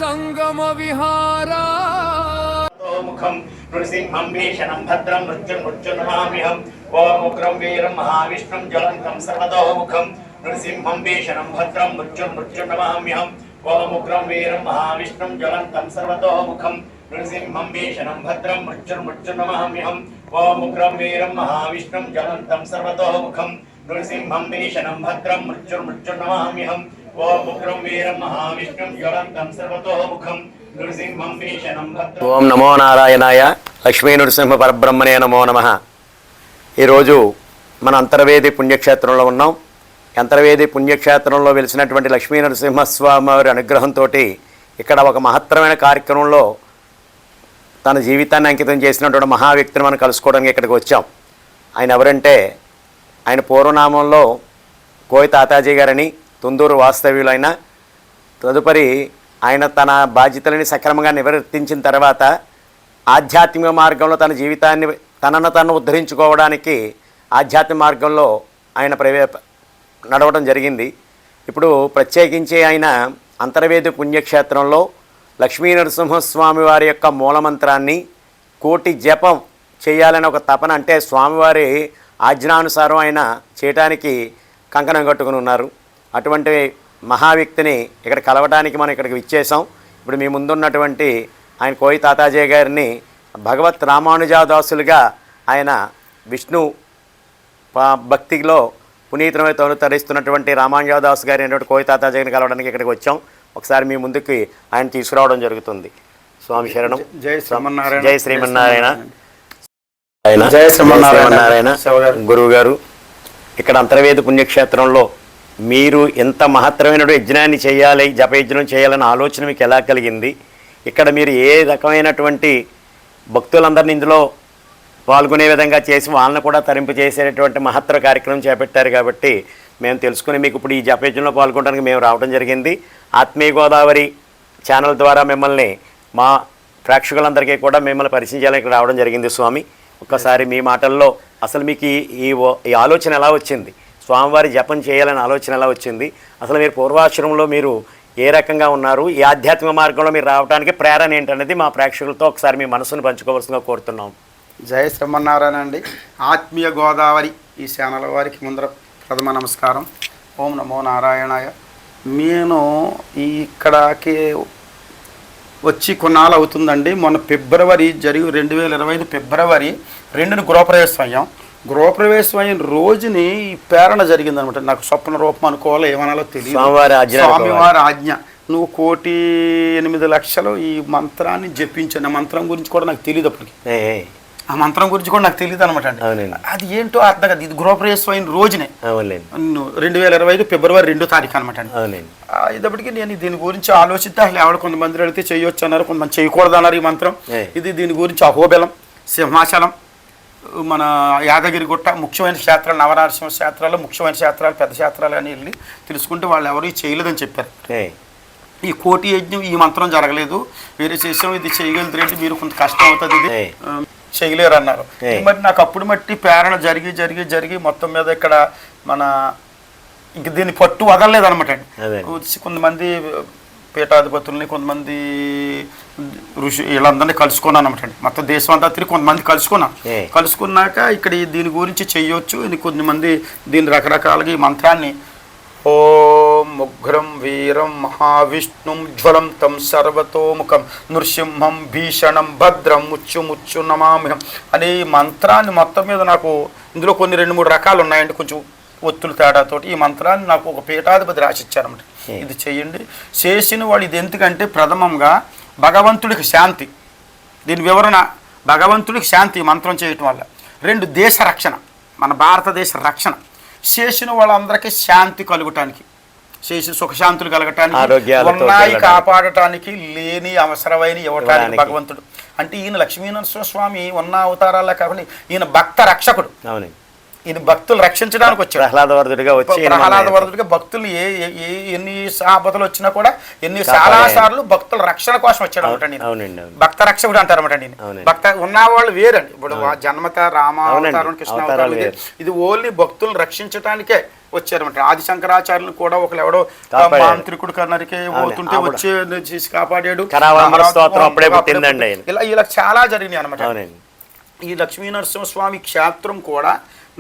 సంగమ విహారా ముఖం నృసింహం భీషణం భద్రం మృత్యుర్మృత్యుర్నమామ్యహం ఓం ఉగ్రం వీరం మహావిష్ణుం జ్వలంతం సర్వతోముఖం నృసింహం భీషణం భద్రం మృత్యుర్మృత్యుర్నమామ్యహం ఓం ఉగ్రం వీరం మహావిష్ణుం జ్వలంతం సర్వతోముఖం నృసింహం భీషణం భద్రం మృత్యుర్మృత్యుర్నమామ్యహం ఓం ఉగ్రం వీరం మహావిష్ణుం జ్వలంతం సర్వతోముఖం నృసింహం భీషణం భద్రం మృత్యుర్మృత్యుర్నమామ్యహం ఓం ఉగ్రం వీరం మహావిష్ణుం జ్వలంతం సర్వతోముఖం నృసింహం భీషణం భద్రం. ఓం నమో నారాయణాయ. లక్ష్మీ నృసింహ పరబ్రహ్మణే నమో నమః. ఈరోజు మన అంతర్వేది పుణ్యక్షేత్రంలో ఉన్నాం. అంతర్వేది పుణ్యక్షేత్రంలో వెలిసినటువంటి లక్ష్మీ నరసింహస్వామి వారి అనుగ్రహంతో ఇక్కడ ఒక మహత్తరమైన కార్యక్రమంలో తన జీవితాన్ని అంకితం చేసినటువంటి మహా వ్యక్తిని మనం కలుసుకోవడానికి ఇక్కడికి వచ్చాం. ఆయన ఎవరంటే ఆయన పూర్వనామంలో కోయి తాతాజీ గారని తుందూరు వాస్తవ్యులైన తదుపరి ఆయన తన బాధ్యతలని సక్రమంగా నిర్వర్తించిన తర్వాత ఆధ్యాత్మిక మార్గంలో తన జీవితాన్ని తనను ఉద్ధరించుకోవడానికి ఆధ్యాత్మిక మార్గంలో ఆయన నడవడం జరిగింది. ఇప్పుడు ప్రత్యేకించి ఆయన అంతర్వేది పుణ్యక్షేత్రంలో లక్ష్మీ నరసింహస్వామి వారి యొక్క మూలమంత్రాన్ని కోటి జపం చేయాలని ఒక తపన, అంటే స్వామివారి ఆజ్ఞానుసారం ఆయన చేయటానికి కంకణం కట్టుకుని ఉన్నారు. అటువంటి మహా వ్యక్తిని ఇక్కడ కలవడానికి మనం ఇక్కడికి విచ్చేసాం. ఇప్పుడు మీ ముందున్నటువంటి ఆయన కోయి తాతాజీ గారిని భగవత్ రామానుజాదాసులుగా ఆయన విష్ణు భక్తిలో పునీతమై తరుస్తున్నటువంటి రామానుజాదాస్ గారి అయినటువంటి కోయి తాతాజీ గారిని కలవడానికి ఇక్కడికి వచ్చాం. ఒకసారి మీ ముందుకి ఆయన తీసుకురావడం జరుగుతుంది. స్వామి శరణం. జై శ్రీమన్నారాయణ. జై శ్రీమన్నారాయణ. జై శ్రీమన్నారాయణ. గురువు గారు, ఇక్కడ అంతర్వేది పుణ్యక్షేత్రంలో మీరు ఎంత మహత్తరమైన యజ్ఞాన్ని చేయాలి, జపయజ్ఞం చేయాలన్న ఆలోచన మీకు ఎలా కలిగింది? ఇక్కడ మీరు ఏ రకమైనటువంటి భక్తులందరినీ ఇందులో పాల్గొనే విధంగా చేసి వాళ్ళని కూడా తరింపు చేసేటటువంటి మహత్తర కార్యక్రమం చేపట్టారు. కాబట్టి మేము తెలుసుకుని మీకు ఇప్పుడు ఈ జపయజ్ఞంలో పాల్గొనడానికి మేము రావడం జరిగింది. ఆత్మీయ గోదావరి ఛానల్ ద్వారా మిమ్మల్ని మా ప్రేక్షకులందరికీ కూడా మిమ్మల్ని పరిచయం చేయాలని ఇక్కడ రావడం జరిగింది. స్వామి, ఒక్కసారి మీ మాటల్లో అసలు మీకు ఈ ఆలోచన ఎలా వచ్చింది? స్వామివారి జపం చేయాలని ఆలోచన ఎలా వచ్చింది? అసలు మీరు పూర్వాశ్రమంలో మీరు ఏ రకంగా ఉన్నారు? ఈ ఆధ్యాత్మిక మార్గంలో మీరు రావడానికి ప్రేరణ ఏంటనేది మా ప్రేక్షకులతో ఒకసారి మీ మనసును పంచుకోవాల్సిందిగా కోరుతున్నాం. జయ శ్రీమన్నారాయణ అండి. ఆత్మీయ గోదావరి ఈ ఛానల్ వారికి ముందర ప్రథమ నమస్కారం. ఓం నమో నారాయణాయ. నేను ఇక్కడికి వచ్చి కొన్నాళ్ళు అవుతుందండి. మొన్న ఫిబ్రవరి 2025 ఫిబ్రవరి 2న గృహప్రవేశం అయ్యాం. గృహప్రవేశం అయిన రోజుని ఈ ప్రేరణ జరిగిందనమాట. నాకు స్వప్న రూపం అనుకోవాలో ఏమనాలో తెలియదు. స్వామివారి ఆజ్ఞ, నువ్వు 1,08,00,000 ఈ మంత్రాన్ని జపించాను. ఆ మంత్రం గురించి కూడా నాకు తెలియదు అప్పటికి. ఆ మంత్రం గురించి కూడా నాకు తెలియదు అనమాట అండి. అది ఏంటో అర్థం కాదు. ఇది గృహప్రవేశం అయిన రోజునే 2025 ఫిబ్రవరి 2వ తారీఖు అనమాట అండి. ఇదప్పటికి నేను దీని గురించి ఆలోచిస్తే అసలు ఎవరు కొంతమంది అడిగితే చేయొచ్చు అన్నారు, కొంతమంది చేయకూడదు అన్నారు. ఈ మంత్రం ఇది దీని గురించి అహోబెలం, సింహాచలం, మన యాదగిరిగుట్ట ముఖ్యమైన క్షేత్రాలు, నవనరసింహ క్షేత్రాలు, ముఖ్యమైన క్షేత్రాలు, పెద్ద క్షేత్రాలు అని వెళ్ళి తెలుసుకుంటే వాళ్ళు ఎవరు చేయలేదని చెప్పారు. ఈ కోటి యజ్ఞం ఈ మంత్రం జరగలేదు, వేరే చేసాం, ఇది చేయగలుగుతారంటే మీరు కొంత కష్టం అవుతుంది, ఇది చేయలేరు అన్నారు. మరి నాకు అప్పుడు మట్టి ప్రేరణ జరిగి జరిగి జరిగి మొత్తం మీద ఇక్కడ మన ఇంక దీన్ని పట్టు వదలలేదు అనమాట అండి. కొంతమంది పీఠాధిపతుల్ని, కొంతమంది ఋషి వీళ్ళందరినీ కలుసుకున్నాను అనమాట అండి. మొత్తం దేశం అంతా తిరిగి కొంతమంది కలుసుకున్నాక ఇక్కడ దీని గురించి చెయ్యొచ్చు. ఇది కొంతమంది దీని రకరకాలుగా ఈ మంత్రాన్ని ఓం ఉగ్రం వీరం మహావిష్ణుం జ్వలంతం సర్వతోముఖం నృసింహం భీషణం భద్రం ముచ్చు నమామ్యహం అనే ఈ మంత్రాన్ని మొత్తం మీద నాకు ఇందులో కొన్ని 2-3 రకాలు ఉన్నాయండి. కొంచెం ఒత్తులు తేడాతోటి ఈ మంత్రాన్ని నాకు ఒక పీఠాధిపతి రాసిచ్చారన్నమాట. ఇది చేయండి. చేసిన వాళ్ళు ఇది ఎందుకంటే ప్రథమంగా భగవంతుడికి శాంతి. దీని వివరణ భగవంతుడికి శాంతి మంత్రం చేయటం వల్ల. 2 దేశ రక్షణ, మన భారతదేశ రక్షణ. చేసిన వాళ్ళందరికీ శాంతి కలుగటానికి, చేసిన సుఖశాంతులు కలగటానికి, ఉన్నాయి కాపాడటానికి, లేని అవసరమైన ఇవ్వటానికి భగవంతుడు. అంటే ఈయన లక్ష్మీనరసింహ స్వామి ఉన్న అవతారాలే కాకుండా ఈయన భక్త రక్షకుడు. ఈయన భక్తులు రక్షించడానికి వచ్చాడు. ప్రహ్లాదవరదుడిగా వచ్చి ప్రహ్లాదవరదుడిగా భక్తులు ఎన్ని ఆపదలు వచ్చినా కూడా చాలా సార్లు భక్తుల రక్షణ కోసం వచ్చాడు అనమాట. భక్త రక్షకుడు అంటారు అనమాట. భక్త ఉన్నవాళ్ళు వేరండి. ఇప్పుడు జన్మత రామావతారం కృష్ణావతారం ఇది ఓన్లీ భక్తులను రక్షించడానికే వచ్చారన్నమాట. ఆది శంకరాచార్యులు కూడా ఒకళ్ళు ఎవడో మాంత్రికుడు కన్నరికి పోతుంటే వచ్చి కాపాడాడు. ఇలా చాలా జరిగినాయి అనమాట. ఈ లక్ష్మీనరసింహస్వామి క్షేత్రం కూడా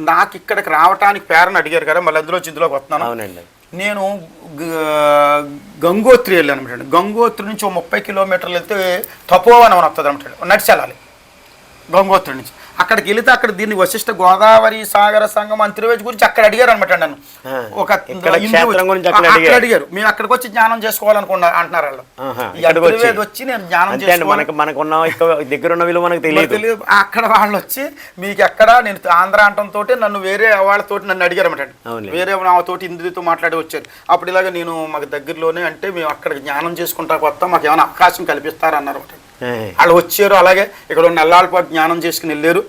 నాకు ఇక్కడికి రావటానికి పేరని అడిగారు కదా, మళ్ళీ ఇందులోకి వస్తున్నాను. నేను గంగోత్రి వెళ్ళాను అనమాట. గంగోత్రి నుంచి 30 కిలోమీటర్లు వెళ్తే తపోవనం అని వస్తుంది అనమాట. నడిచి వెళ్ళాలి గంగోత్రి నుంచి. అక్కడికి వెళితే అక్కడ దీన్ని వశిష్ఠ గోదావరి సాగర సంగం అంతర్వేది గురించి అక్కడ అడిగారు అనమాట. నన్ను ఒక అడిగారు, మేము అక్కడికి వచ్చి జ్ఞానం చేసుకోవాలనుకున్నా అంటున్నారు వాళ్ళు. అంతర్వేది వచ్చి నేను జ్ఞానం తెలియదు. అక్కడ వాళ్ళు వచ్చి మీకు ఎక్కడ నేను ఆంధ్ర అంటంతో నన్ను వేరే వాళ్ళతో నన్ను అడిగారు అనమాట. వేరే తోటి హిందీతో మాట్లాడి వచ్చారు. అప్పుడు ఇలాగ నేను మాకు దగ్గరలోనే అంటే మేము అక్కడికి జ్ఞానం చేసుకుంటా వస్తాం, మాకు ఏమైనా అవకాశం కల్పిస్తారన్నారు. వాళ్ళు వచ్చారు. అలాగే ఇక్కడ నెల్లాళ్ళ పాటు జ్ఞానం చేసుకుని వెళ్ళారు.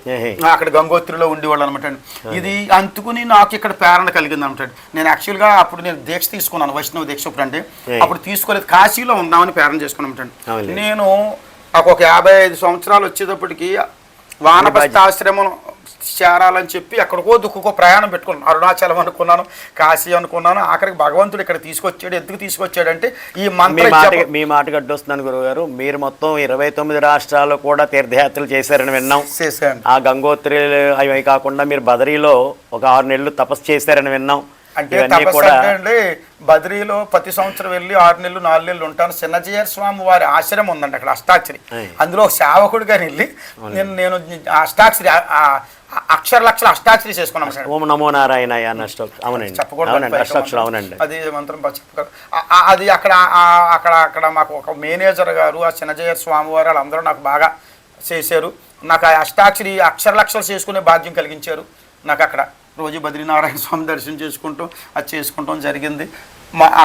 అక్కడ గంగోత్రిలో ఉండేవాళ్ళు అనమాట. ఇది అందుకుని నాకు ఇక్కడ ప్రేరణ కలిగింది అనమాట. నేను యాక్చువల్గా అప్పుడు నేను దీక్ష తీసుకున్నాను, వైష్ణవ దీక్ష. ఇప్పుడు అంటే అప్పుడు తీసుకోలేదు, కాశీలో ఉందామని ప్రేరణ చేసుకున్నాను. నేను నాకు ఒక 55 సంవత్సరాలు వచ్చేటప్పటికి వానప్రస్థ ఆశ్రమం చేరాలని చెప్పి ఎక్కడికో దుక్కుకో ప్రయాణం పెట్టుకున్నాను. అరుణాచలం అనుకున్నాను, కాశీ అనుకున్నాను. ఆఖరికి భగవంతుడు ఇక్కడ తీసుకొచ్చాడు. ఎందుకు తీసుకొచ్చాడంటే ఈ మీ మాట గడ్డొస్తున్నాను గురువుగారు. మీరు మొత్తం 29 రాష్ట్రాల్లో కూడా తీర్థయాత్రలు చేశారని విన్నాం. చేశాను. ఆ గంగోత్రి అవి కాకుండా మీరు బదరీలో ఒక 6 నెలలు తపస్సు చేశారని విన్నాం. అంటే తపస్సు అంటే బద్రీలో ప్రతి సంవత్సరం వెళ్ళి 6 నెలలు 4 నెలలు ఉంటాను. చిన్నజీయర్ స్వామి వారి ఆశ్రమం ఉందండి అక్కడ, అష్టాక్షరి. అందులో ఒక సేవకుడిగా వెళ్ళి నేను అష్టాక్షరి అక్షర లక్షల అష్టాక్షరి చేసుకున్నాను. ఓం నమో నారాయణ చెప్పకూడదు, అది మంత్రం చెప్పకూడదు. అది అక్కడ అక్కడ అక్కడ మాకు ఒక మేనేజర్ గారు, ఆ చిన్నజీయర్ స్వామి వారు వాళ్ళందరూ నాకు బాగా చేశారు. నాకు ఆ అష్టాక్షరి అక్షర లక్షలు చేసుకునే భాగ్యం కలిగించారు. నాకు అక్కడ రోజు బద్రీనారాయణ స్వామి దర్శనం చేసుకుంటాం, అది చేసుకుంటాం జరిగింది.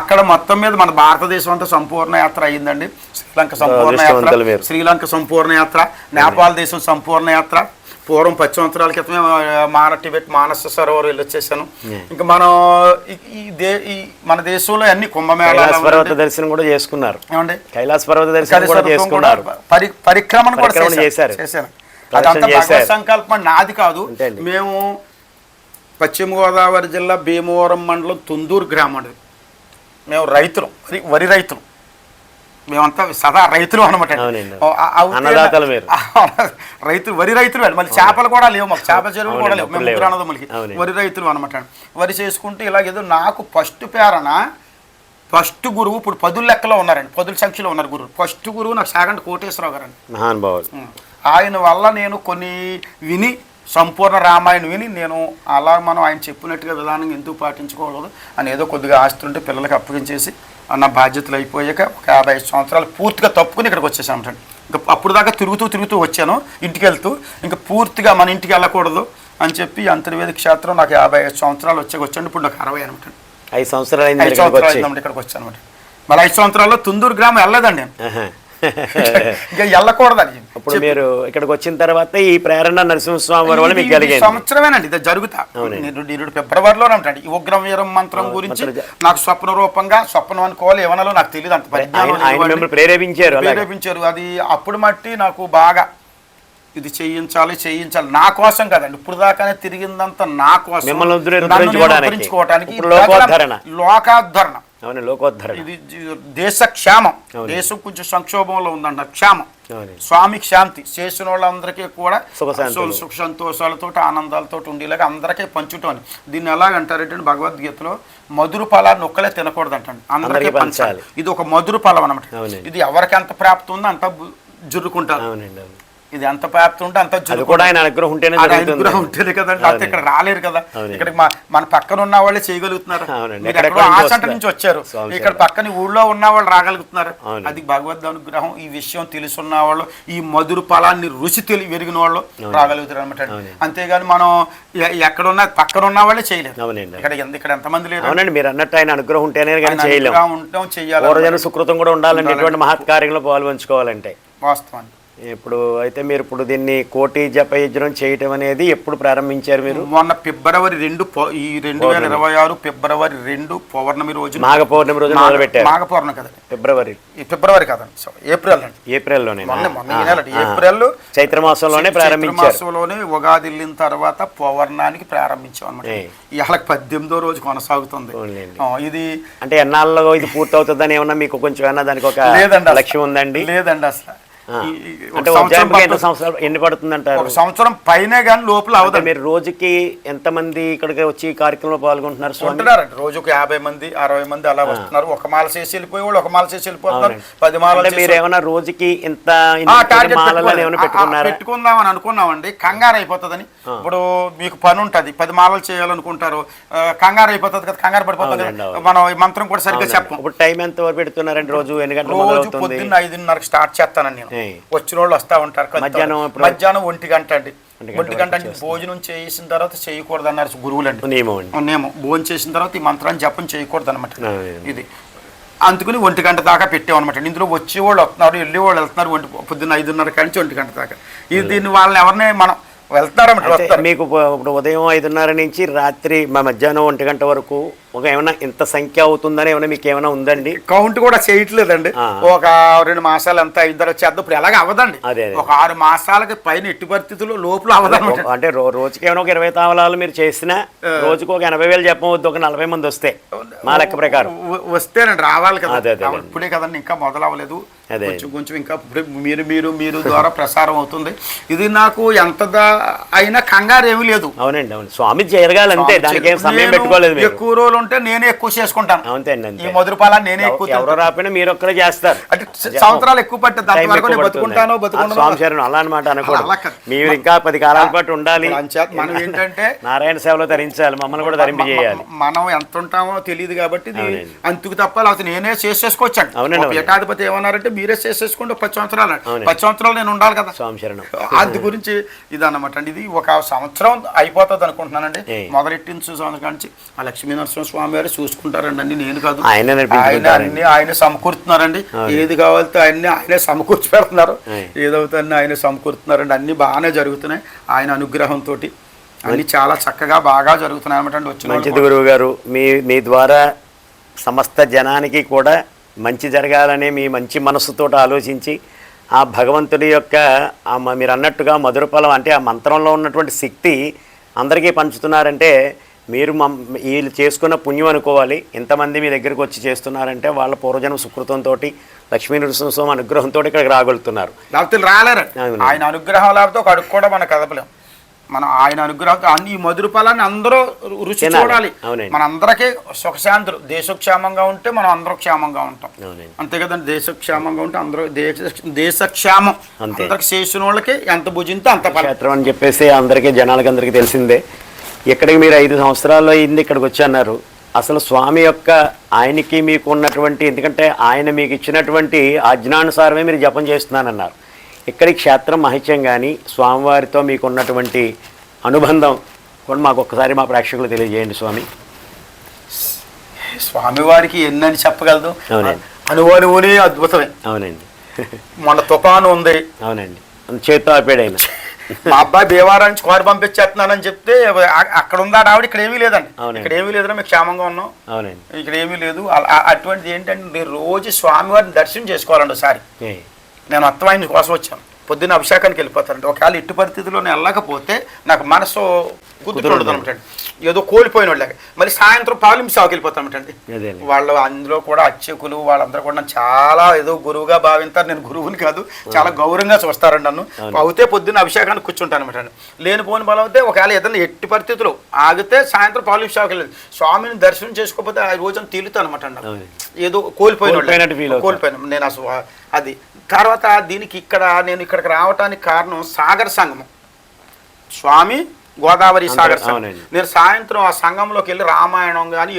అక్కడ మొత్తం మీద మన భారతదేశం అంతా సంపూర్ణ యాత్ర అయ్యిందండి. శ్రీలంక సంపూర్ణ యాత్ర, శ్రీలంక సంపూర్ణ యాత్ర, నేపాల్ దేశం సంపూర్ణ యాత్ర. పూర్వం 10 సంవత్సరాల క్రితమే టిబెట్ మానస సరోవర్ వెళ్ళి వచ్చేసాను. ఇంకా మనం మన దేశంలో అన్ని కుంభమేళాల పర్వత దర్శనం కూడా చేసుకున్నారు. ఏమండి కైలాస పర్వత దర్శనం కూడా చేసుకున్నారు. పరిక్రమణ కూడా చేశాను. అదంతా భగవత్ సంకల్పం నాది కాదు. మేము పశ్చిమ గోదావరి జిల్లా భీమవరం మండలం తుందూరు గ్రామం. మేము రైతులు, వరి రైతులు. మేమంతా సదా రైతులు అనమాట. రైతులు, వరి రైతులు. మళ్ళీ చేపలు కూడా లేవు మాకు, చేపల చెరువులు కూడా లేవు. మేము ముగ్గురు అన్నదమ్ములకి వరి రైతులు అనమాట. వరి చేసుకుంటూ ఇలాగేదో నాకు ఫస్ట్ పేరన ఫస్ట్ గురువు ఇప్పుడు 10 లెక్కలో ఉన్నారండి, 10 సంఖ్యలో ఉన్నారు గురువు. ఫస్ట్ గురువు నాకు సాగంటి కోటేశ్వరరావు గారు అండి, మహానుభావులు. ఆయన వల్ల నేను కొన్ని విని సంపూర్ణ రామాయణం విని నేను అలా మనం ఆయన చెప్పినట్టుగా విధానంగా ఎందుకు పాటించుకోకూడదు అని ఏదో కొద్దిగా ఆస్తుంటే పిల్లలకి అప్పగించేసి నా బాధ్యతలు అయిపోయాక ఒక 55 సంవత్సరాలు పూర్తిగా తప్పుకుని ఇక్కడికి వచ్చేసాను అంటే. ఇంకా అప్పుడు దాకా తిరుగుతూ వచ్చాను ఇంటికి వెళ్తూ. ఇంకా పూర్తిగా మన ఇంటికి వెళ్ళకూడదు అని చెప్పి అంతర్వేది క్షేత్రం నాకు 55 సంవత్సరాలు వచ్చాను. ఇప్పుడు నాకు 60 అనమాట. 5 సంవత్సరాలు ఇక్కడికి వచ్చాను అనమాట. మళ్ళీ 5 సంవత్సరాల్లో తుందూరు గ్రామం వెళ్ళలేదండి నేను, ఇంకా వెళ్ళకూడదని. ఇప్పుడు మీరు ఇక్కడికి వచ్చిన తర్వాత ఈ ప్రేరణ నరసింహస్వామి వారి వల్ల మీకు కలిగింది. సంవత్సరమేనండి ఇది జరుగుతా. నేను ఫిబ్రవరిలో ఉంటాను. ఈ ఉగ్రం వీరం మంత్రం గురించి నాకు స్వప్న రూపంగా, స్వప్నం అనుకోవాలి ఏమనాలో నాకు తెలియదు, అంత పరిజ్ఞానం ప్రేరేపించారు. అది అప్పుడు మట్టి నాకు బాగా ఇది చేయించాలి నా కోసం కదండి. ఇప్పుడు దాకానే తిరిగిందంతా నా కోసం, ఉద్ధరించుకోవడానికి, లోకాధరణ. ఇది దేశ క్షేమం. దేశం కొంచెం సంక్షోభంలో ఉందంట, క్షేమం, స్వామికి శాంతి, చేసిన వాళ్ళందరికీ కూడా సుఖ సంతోషాలతో ఆనందాలతో ఉండేలాగా అందరికీ పంచుటం. దీన్ని ఎలాగంటారంటే భగవద్గీతలో మధుర ఫలాన్ని ఒక్కలే తినకూడదు అంటండి, అందరికీ పంచాలి. ఇది ఒక మధుర ఫలం అనమాట. ఇది ఎవరికి ఎంత ప్రాప్తి ఉందో అంత జుర్రుకుంటారు. ఇది ఎంత ప్రాప్తి ఉంటే అంత అనుగ్రహం ఉంటేనే కదండి. అంత ఇక్కడ రాలేరు కదా. ఇక్కడికి మన పక్కన ఉన్న వాళ్ళే చేయగలుగుతున్నారు. ఆచంట నుంచి వచ్చారు, ఇక్కడ పక్కన ఊళ్ళో ఉన్న వాళ్ళు రాగలుగుతున్నారు. అది భగవద్ అనుగ్రహం. ఈ విషయం తెలుసున్న వాళ్ళు, ఈ మధుర ఫలాన్ని రుచి వెరిగిన వాళ్ళు రాగలుగుతారు అనమాట. అంతేగాని మనం ఎక్కడున్నా పక్కన ఉన్న వాళ్ళే చేయలేరు. ఇక్కడ ఎంతమంది లేరు. అవునండి, మీరు అన్నట్టు ఆయన అనుగ్రహం ఉంటేనే ఉంటాం, చేయాలి. సుకృతం కూడా ఉండాలంటే ఎటువంటి మహత్కార్యంలో పాల్పంచుకోవాలంటే వాస్తవాన్ని ఇప్పుడు అయితే మీరు ఇప్పుడు దీన్ని కోటి జప యజ్ఞం చేయటం అనేది ఎప్పుడు ప్రారంభించారు మీరు? మొన్న ఫిబ్రవరి 2 ఈ 2026 ఫిబ్రవరి 2 పౌర్ణమి రోజు, మాఘ పౌర్ణమి రోజు మొదలు పెట్టారు. మాఘ పౌర్ణమి కదండి, ఫిబ్రవరి కాదండి, ఏప్రిల్ అండి. ఏప్రిల్లోనే ఏప్రిల్ చైత్ర మాసంలోనే మాసంలోనే ఉగాది వెళ్ళిన తర్వాత పౌర్ణానికి ప్రారంభించాం అనమాట. ఇవాళ 18వ రోజు కొనసాగుతుంది ఇది. అంటే ఎన్నాళ్ళలో ఇది పూర్తి అవుతుందని ఏమన్నా మీకు కొంచెం ఏమన్నా దానికి ఒక లక్ష్యం ఉందండి? లేదండి అసలు. అంటే ఎన్ని పడుతుంది అంటారు? ఒక సంవత్సరం పైనే కానీ లోపల అవుతుంది. మీరు రోజుకి ఎంతమంది ఇక్కడికి వచ్చి కార్యక్రమంలో పాల్గొంటున్నారు? ఉంటున్నారండి రోజుకి 50 మంది 60 మంది అలా వస్తున్నారు. ఒక మాల చేసి వెళ్ళిపోయేవాళ్ళు, ఒక మాల చేసి వెళ్ళిపోతున్నారు. 10 మాల. మీరు ఏమైనా రోజుకి ఇంత పెట్టుకుందామని అనుకున్నామండి. కంగారు అయిపోతుందని. ఇప్పుడు మీకు పని ఉంటుంది, 10 మాలలు చేయాలనుకుంటారు, కంగారు అయిపోతుంది కదా, కంగారు పడిపోతుంది. మనం మంత్రం కూడా సరిగ్గా చెప్పం. ఇప్పుడు టైం ఎంత వరకు పెడుతున్నారండి? రోజు ఎన్ని గంటలు? రోజు పొద్దున్న 5:30కి స్టార్ట్ చేస్తానండి నేను. వచ్చిన వాళ్ళు వస్తూ ఉంటారు. మధ్యాహ్నం 1 గంట అండి. 1 గంట అంటే భోజనం చేసిన తర్వాత చేయకూడదు అన్నారు గురువులు అండి. నియమం. భోజనం చేసిన తర్వాత ఈ మంత్రాన్ని జపం చేయకూడదు అనమాట. ఇది అందుకని 1 గంట దాకా పెట్టామన్నమాట. ఇందులో వచ్చేవాళ్ళు వస్తున్నారు, వెళ్ళేవాళ్ళు వెళ్తున్నారు. పొద్దున్న 5:30 నుంచి 1 గంట దాకా. దీన్ని వాళ్ళని ఎవరిని మనం వెళ్తారన్నమాట. మీకు ఇప్పుడు ఉదయం 5:30 నుంచి రాత్రి మధ్యాహ్నం 1 గంట వరకు ఒక ఏమైనా ఇంత సంఖ్య అవుతుందని ఏమైనా మీకు ఏమైనా ఉందండి? కౌంట్ కూడా చేయట్లేదండి. ఒక 2 మాసాలు ఎంత ఇద్దరు చేద్దాం. ఇప్పుడు ఎలాగ అవదండి. ఒక 6 మాసాలకి పైన ఎట్టి పరిస్థితుల్లో లోపల అవదండి. అంటే రోజుకి ఏమైనా ఒక 20 తావలాలు మీరు చేసినా రోజుకు ఒక 80,000 చెప్పవద్దు. ఒక 40 మంది వస్తే మా లెక్క ప్రకారం వస్తేనండి రావాలి కదా. ఇప్పుడే కదండి, ఇంకా మొదలవ్వలేదు. కొంచెం ఇంకా మీరు ద్వారా ప్రసారం అవుతుంది. ఇది నాకు ఎంత అయినా కంగారు ఏమీ లేదు. అవునండి, అవును. స్వామి జరగాలంటే దానికి ఏం సమయం పెట్టుకోలేదు. ఎక్కువ రోజులు ఉంటే నేనే ఎక్కువ చేసుకుంటాను. అంతేండి. ఈ మధురపాల నేనే ఎక్కువ. ఎవరో రాకపోయినా మీరు ఒక్కరే చేస్తారు. అంటే సంవత్సరాలు ఎక్కువ పట్టింది. అలా అనమాట అనుకోండి. మీరు ఇంకా 10 కాలాల పాటు ఉండాలి. మనం ఏంటంటే నారాయణ సేవలో ధరించాలి, మమ్మల్ని కూడా ధరింప చేయాలి. మనం ఎంత ఉంటామో తెలియదు కాబట్టి అంతుకు తప్ప లేకపోతే నేనే చేసేసుకోవచ్చాను. అవునండి. పీఠాధిపతి ఏమన్నారంటే మీరే చేసేసుకోండి 10 సంవత్సరాలు. 10 సంవత్సరాలు నేను ఉండాలి కదా. అందు గురించి ఇది అన్నమాట అండి. ఇది ఒక సంవత్సరం అయిపోతుంది అనుకుంటున్నానండి. మొదలెట్టిన నుంచి ఆ లక్ష్మీనరసింహ స్వామి గారు చూసుకుంటారండి. అన్ని నేను కాదు, ఆయన సమకూరుతున్నారండి. ఏది కావాలితే ఆయనే సమకూర్చి పెడుతున్నారు. ఏదవుతుంది ఆయన సమకూరుతున్నారండి. అన్ని బాగానే జరుగుతున్నాయి ఆయన అనుగ్రహంతో. అన్ని చాలా చక్కగా బాగా జరుగుతున్నాయి అనమాట అండి. వచ్చిన మంచిది గురువు గారు. మీ ద్వారా సమస్త జనానికి కూడా మంచి జరగాలని మీ మంచి మనస్సుతో ఆలోచించి ఆ భగవంతుడి యొక్క మీరు అన్నట్టుగా మధురఫలం అంటే ఆ మంత్రంలో ఉన్నటువంటి శక్తి అందరికీ పంచుతున్నారంటే మీరు వీళ్ళు చేసుకున్న పుణ్యం అనుకోవాలి. ఎంతమంది మీ దగ్గరికి వచ్చి చేస్తున్నారంటే వాళ్ళ పూర్వజన్మ సుకృతంతో లక్ష్మీ నరసింహస్వామి అనుగ్రహంతో ఇక్కడికి రాగలుగుతున్నారు. లేకపోతే రాలేరు. ఆయన అనుగ్రహం లేకపోతే ఒక అడుగు కూడా మనం కదపలేం. మనం ఆయన అనుగ్రహంతో అన్ని ఈ మధుర ఫలాన్ని అందరూ రుచి చూడాలి. మన అందరికీ సుఖశాంతులు. దేశక్షేమంగా ఉంటే మనం అందరూ క్షేమంగా ఉంటాం. అంతే కదండి. దేశక్షేమంగా ఉంటే అందరూ దేశక్షేమం. అందరికి చేసిన వాళ్ళకి ఎంత భుజింతే అంత క్షేత్రం అని చెప్పేసి అందరికీ జనాలకి అందరికీ తెలిసిందే. ఇక్కడికి మీరు 5 సంవత్సరాల్లో అయింది, ఇక్కడికి వచ్చి అన్నారు. అసలు స్వామి యొక్క ఆయనకి మీకు ఉన్నటువంటి, ఎందుకంటే ఆయన మీకు ఇచ్చినటువంటి ఆజ్ఞానుసారమే మీరు జపం చేస్తున్నానన్నారు. ఇక్కడి క్షేత్రం మహిత్యం కానీ స్వామివారితో మీకు ఉన్నటువంటి అనుబంధం కూడా మాకు ఒక్కసారి మా ప్రేక్షకులు తెలియజేయండి స్వామి. స్వామివారికి ఎన్నని చెప్పగలదు. అనువనువునే అద్భుతమే. అవునండి. మన తుఫాను ఉంది. అవునండి. చేతితో ఆపాడు ఆయన. మా అబ్బాయి భీమవరం నుంచి కారు పంపించేస్తున్నానని చెప్తే అక్కడ ఉందా ఆవిడ, ఇక్కడ ఏమీ లేదండి. ఇక్కడ ఏమీ లేదని మేము క్షేమంగా ఉన్నాం. అవునండి. ఇక్కడ ఏమీ లేదు. అటువంటిది ఏంటంటే మీరు రోజు స్వామివారిని దర్శనం చేసుకోవాలండి. ఒకసారి నేను అత్తవాయిని కోసం వచ్చాను. పొద్దున్న అభిషేకానికి వెళ్ళిపోతానండి. ఒకవేళ ఇటు పరిస్థితిలో నేను వెళ్ళకపోతే నాకు మనసు గుర్తుపడదు అనమాట. ఏదో కోల్పోయిన వాళ్ళకి మళ్ళీ సాయంత్రం పాలింపు సాగుకి వెళ్ళిపోతానటండి. వాళ్ళు అందులో కూడా అర్చకులు వాళ్ళందరూ కూడా చాలా ఏదో గురువుగా భావింటారు. నేను గురువుని కాదు, చాలా గౌరవంగా చూస్తారండి నన్ను. అవుతే పొద్దున్న అభిషేకానికి కూర్చుంటాను అనమాట. లేనిపోని బలం అయితే ఒకవేళ ఏదైనా ఎట్టి పరిస్థితులు ఆగితే సాయంత్రం పాలింపు సాగుకి వెళ్ళేది. స్వామిని దర్శనం చేసుకోకపోతే ఆ రోజున తీలుతాను అనమాట అండి. ఏదో కోల్పోయిన నేను అసలు అది. తర్వాత దీనికి నేను ఇక్కడికి రావడానికి కారణం సాగర సంగమం. స్వామి గోదావరి సాగర్ సంఘం. నేను సాయంత్రం ఆ సంఘంలోకి వెళ్ళి రామాయణం కానీ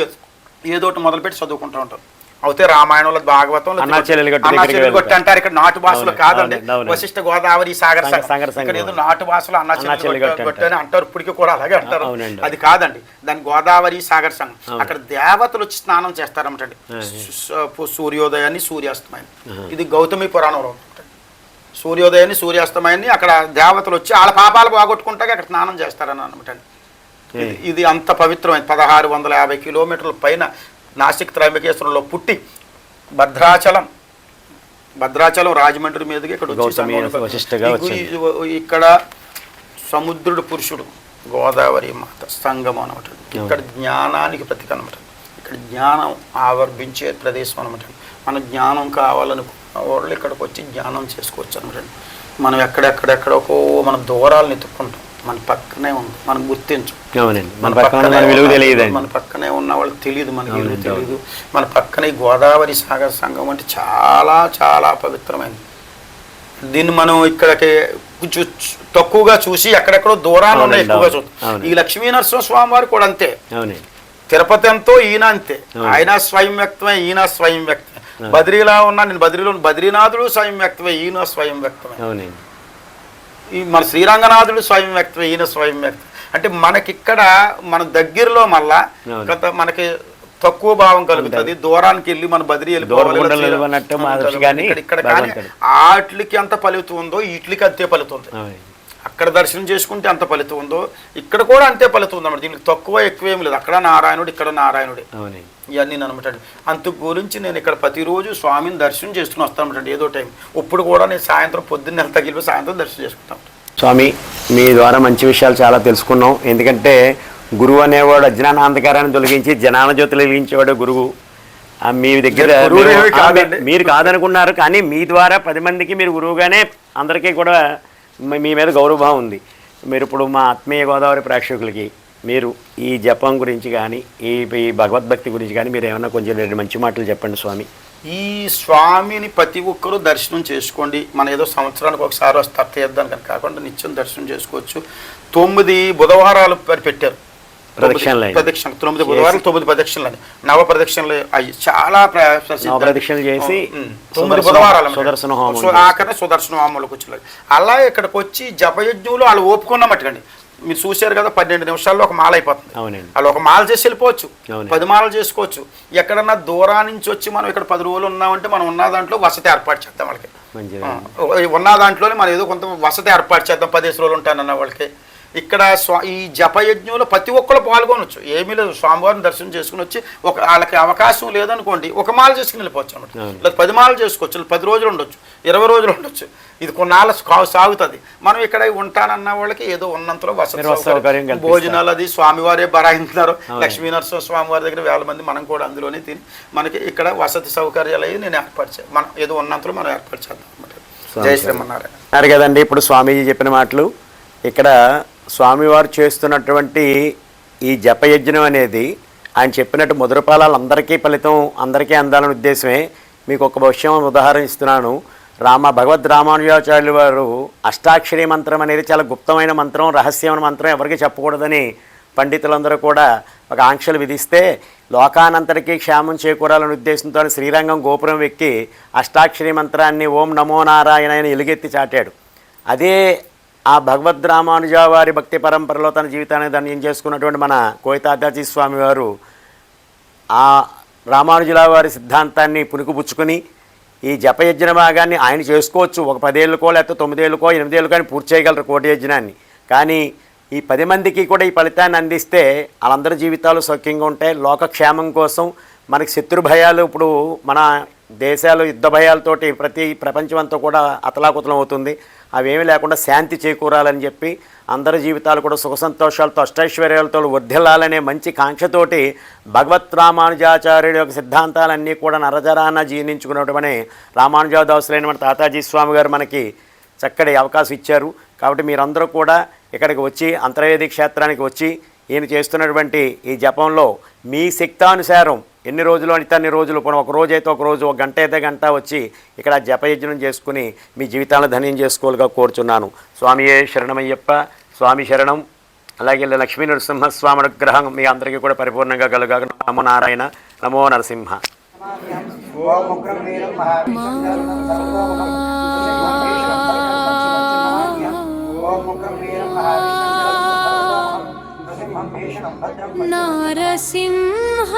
ఏదోటి మొదలుపెట్టి చదువుకుంటూ ఉంటాను. అయితే రామాయణంలో భాగవతం అంటారు. ఇక్కడ నాటు భాషలో కాదండి, వశిష్ఠ గోదావరి సాగర్ సంఘం. ఇక్కడ ఏదో నాటు భాషలో అన్నాచెల్లెలిగొట్టు అని అంటారు. ఇప్పటికీ కూడా అలాగే అంటారు. అది కాదండి, దాని గోదావరి సాగర్ సంఘం. అక్కడ దేవతలు వచ్చి స్నానం చేస్తారన్నమాట. సూర్యోదయాన్ని సూర్యాస్తమయాన్ని. ఇది గౌతమి పురాణంలో ఉంటుంది. సూర్యోదయాన్ని సూర్యాస్తమయాన్ని అక్కడ దేవతలు వచ్చి వాళ్ళ పాపాలు పోగొట్టుకుంటాక అక్కడ స్నానం చేస్తారని అనమాట. ఇది అంత పవిత్రమైన 1650 కిలోమీటర్ల పైన నాసిక్ త్రయంబకేశ్వరంలో పుట్టి భద్రాచలం రాజమండ్రి మీదుగా ఇక్కడ వచ్చి ఇక్కడ సముద్రుడు పురుషుడు గోదావరి మాత సంగమం అనమాట. ఇక్కడ జ్ఞానానికి ప్రతీక అనమాట. ఇక్కడ జ్ఞానం ఆవర్భించే ప్రదేశం అనమాట. మన జ్ఞానం కావాలనుకున్న వాళ్ళు ఇక్కడికి వచ్చి జ్ఞానం చేసుకోవచ్చు అనమాట. మనం ఎక్కడెక్కడెక్కడో మనం దూరాలను ఎత్తుక్కుంటాం, మన పక్కనే ఉంది, మనం గుర్తించు. మన పక్కనే ఉన్న వాళ్ళకి తెలియదు, మనకి విలువ తెలియదు. మన పక్కనే గోదావరి సాగర సంగమం అంటే చాలా చాలా పవిత్రమైనది. దీన్ని మనం ఇక్కడికి తక్కువగా చూసి ఎక్కడెక్కడో దూరాలు ఉన్నాయి ఎక్కువగా చూస్తాం. ఈ లక్ష్మీనరసింహ స్వామి వారు కూడా అంతే. తిరుపతి ఎంతో ఈయన అంతే, ఆయన స్వయం వ్యక్తమే, ఈయన స్వయం వ్యక్తమే. బద్రీలా ఉన్నా నేను బద్రీనాథుడు స్వయం వ్యక్తమే, ఈయన స్వయం వ్యక్తమే. ఈ మన శ్రీరంగనాథుడు స్వయం వ్యక్తమే, ఈయన స్వయం వ్యక్తం. అంటే మనకిక్కడ మన దగ్గరలో మళ్ళా మనకి తక్కువ భావం కలుగుతుంది. దూరానికి వెళ్ళి మన బదిరి వెళ్ళిపోవాలి. ఇక్కడ కానీ ఆట్లకి ఎంత ఫలితం ఉందో వీటికి అంతే ఫలితం ఉంది. అక్కడ దర్శనం చేసుకుంటే అంత ఫలితం ఉందో ఇక్కడ కూడా అంతే ఫలితం ఉంది అన్నమాట. దీనికి తక్కువ ఎక్కువ ఏం లేదు. అక్కడ నారాయణుడు, ఇక్కడ నారాయణుడే, ఇవన్నీ అనమాట. అంత గురించి నేను ఇక్కడ ప్రతిరోజు స్వామిని దర్శనం చేసుకుని వస్తాను అనమాట. ఏదో టైం ఇప్పుడు కూడా నేను సాయంత్రం పొద్దున్న నెల తగిలిపోయి సాయంత్రం దర్శనం చేసుకుంటాను. స్వామి, మీ ద్వారా మంచి విషయాలు చాలా తెలుసుకున్నాం. ఎందుకంటే గురువు అనేవాడు అజ్ఞాన అంధకారాన్ని తొలగించి జ్ఞాన జ్యోతులు వెలిగించేవాడు గురువు. మీ దగ్గర మీరు కాదనుకున్నారు, కానీ మీ ద్వారా 10 మందికి మీరు గురువుగానే అందరికీ కూడా మీ మీద గౌరవభావం ఉంది. మీరు ఇప్పుడు మా ఆత్మీయ గోదావరి ప్రేక్షకులకి మీరు ఈ జపం గురించి కానీ ఈ భగవద్భక్తి గురించి కానీ మీరు ఏమైనా కొంచెం 2 మంచి మాటలు చెప్పండి స్వామి. ఈ స్వామిని ప్రతి ఒక్కరూ దర్శనం చేసుకోండి. మన ఏదో సంవత్సరానికి ఒకసారి వస్తారు తీర్థానికి అని కాకుండా నిత్యం దర్శనం చేసుకోవచ్చు. 9 బుధవారాలు పెట్టారు ప్రదక్షిణ, 9 బుధవారాలు 9 ప్రదక్షిణలు, నవ ప్రదక్షిణలు అయ్యి చాలా ప్రదక్షిణలు చేసి 9 బుధవారాలు ఆఖరి సుదర్శన హోమంలోకి వచ్చి అలా ఇక్కడికి వచ్చి జపయజ్ఞులు వాళ్ళు ఓపుకున్నమట్టుకండి. మీరు చూశారు కదా, 12 నిమిషాల్లో ఒక మాల అయిపోతుంది. వాళ్ళు ఒక మాల చేసి వెళ్ళిపోవచ్చు, 10 మాలలు చేసుకోవచ్చు. ఎక్కడన్నా దూరా నుంచి వచ్చి మనం ఇక్కడ 10 రోజులు ఉన్నామంటే మనం ఉన్న దాంట్లో వసతి ఏర్పాటు చేద్దాం వాళ్ళకి. ఉన్న దాంట్లోనే మనం ఏదో కొంత వసతి ఏర్పాటు చేద్దాం. 10 రోజులు ఉంటానన్న వాళ్ళకి ఇక్కడ ఈ జపయజ్ఞంలో ప్రతి ఒక్కరు పాల్గొనవచ్చు. ఏమీ లేదు, స్వామివారిని దర్శనం చేసుకుని వచ్చి వాళ్ళకి అవకాశం లేదనుకోండి ఒక మాల చేసుకుని వెళ్ళిపోవచ్చు అనమాట. లేదా 10 మాలలు చేసుకోవచ్చు, 10 రోజులు ఉండొచ్చు, 20 రోజులు ఉండొచ్చు. ఇది కొన్నాళ్ళ సాగుతుంది. మనం ఇక్కడ ఉంటానన్న వాళ్ళకి ఏదో ఉన్నంతలో వసతి భోజనాలు అది స్వామివారే బరాయింటున్నారు. లక్ష్మీనరసింహ స్వామివారి దగ్గర 1000 మంది, మనం కూడా అందులోనే తిని మనకి ఇక్కడ వసతి సౌకర్యాలు అయ్యి నేను ఏర్పాటు చేయాలి. మనం ఏదో ఉన్నంతలో మనం ఏర్పాటు చేద్దాం అనమాట. జై శ్రీమన్నారాయణ. అన్నారు కదండి ఇప్పుడు స్వామీజీ చెప్పిన మాటలు. ఇక్కడ స్వామివారు చేస్తున్నటువంటి ఈ జపయజ్ఞం అనేది ఆయన చెప్పినట్టు ముద్రపాలాలు అందరికీ ఫలితం అందరికీ అందాలని ఉద్దేశమే. మీకు ఒక విషయం ఉదాహరణ ఇస్తున్నాను. భగవద్ రామానుజాచార్యులు వారు అష్టాక్షరి మంత్రం అనేది చాలా గుప్తమైన మంత్రం, రహస్యమైన మంత్రం, ఎవరికి చెప్పకూడదని పండితులందరూ కూడా ఒక ఆంక్షలు విధిస్తే లోకానంతరికీ క్షేమం చేకూరాలనే ఉద్దేశంతో శ్రీరంగం గోపురం ఎక్కి అష్టాక్షరి మంత్రాన్ని ఓం నమో నారాయణ అని ఎలుగెత్తి చాటాడు. అదే ఆ భగవద్ రామానుజ వారి భక్తి పరంపరలో తన జీవితాన్ని ధన్యం చేసుకున్నటువంటి మన కోయితాదాజీ స్వామి వారు ఆ రామానుజుల వారి సిద్ధాంతాన్ని పుణుకుపుచ్చుకొని ఈ జపయజ్ఞ భాగాన్ని ఆయన చేసుకోవచ్చు. ఒక 10 ఏళ్ళకో లేకపోతే 9 ఏళ్ళకో 8 ఏళ్ళకో ఆయన పూర్తి చేయగలరు కోటి యజ్ఞాన్ని. కానీ ఈ 10 మందికి కూడా ఈ ఫలితాన్ని అందిస్తే వాళ్ళందరి జీవితాలు సౌఖ్యంగా ఉంటాయి. లోకక్షేమం కోసం మనకి శత్రు భయాలు, ఇప్పుడు మన దేశాలు యుద్ధ భయాలతోటి ప్రపంచం అంతా కూడా అతలాకుతలం అవుతుంది. అవేమీ లేకుండా శాంతి చేకూరాలని చెప్పి అందరి జీవితాలు కూడా సుఖ సంతోషాలతో అష్టైశ్వర్యాలతో వర్ధిల్లాలనే మంచి కాంక్షతోటి భగవత్ రామానుజాచార్యుడి యొక్క సిద్ధాంతాలన్నీ కూడా నరజరాన జీర్ణించుకున్నటువంటి రామానుజాదాసులైన మన తాతాజీ స్వామి గారు మనకి చక్కటి అవకాశం ఇచ్చారు. కాబట్టి మీరందరూ కూడా ఇక్కడికి వచ్చి అంతర్వేది క్షేత్రానికి వచ్చి ఈయన చేస్తున్నటువంటి ఈ జపంలో మీ శక్తానుసారం ఎన్ని రోజులు అంటే అన్ని రోజులు, ఒక రోజు అయితే ఒక రోజు, ఒక గంట అయితే గంట వచ్చి ఇక్కడ జపయజ్ఞం చేసుకుని మీ జీవితాలను ధన్యం చేసుకోవాలిగా కోరుచున్నాను. స్వామియే శరణమయ్యప్ప, స్వామి శరణం. అలాగే లక్ష్మీ నరసింహస్వామి అనుగ్రహం మీ అందరికీ కూడా పరిపూర్ణంగా కలుగా. నమో నారాయణ, నమో నరసింహ. నారసింహ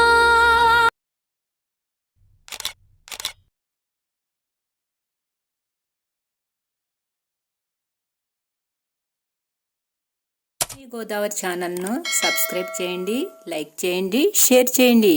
గోదావరి ఛానల్ను సబ్స్క్రైబ్ చేయండి, లైక్ చేయండి, షేర్ చేయండి.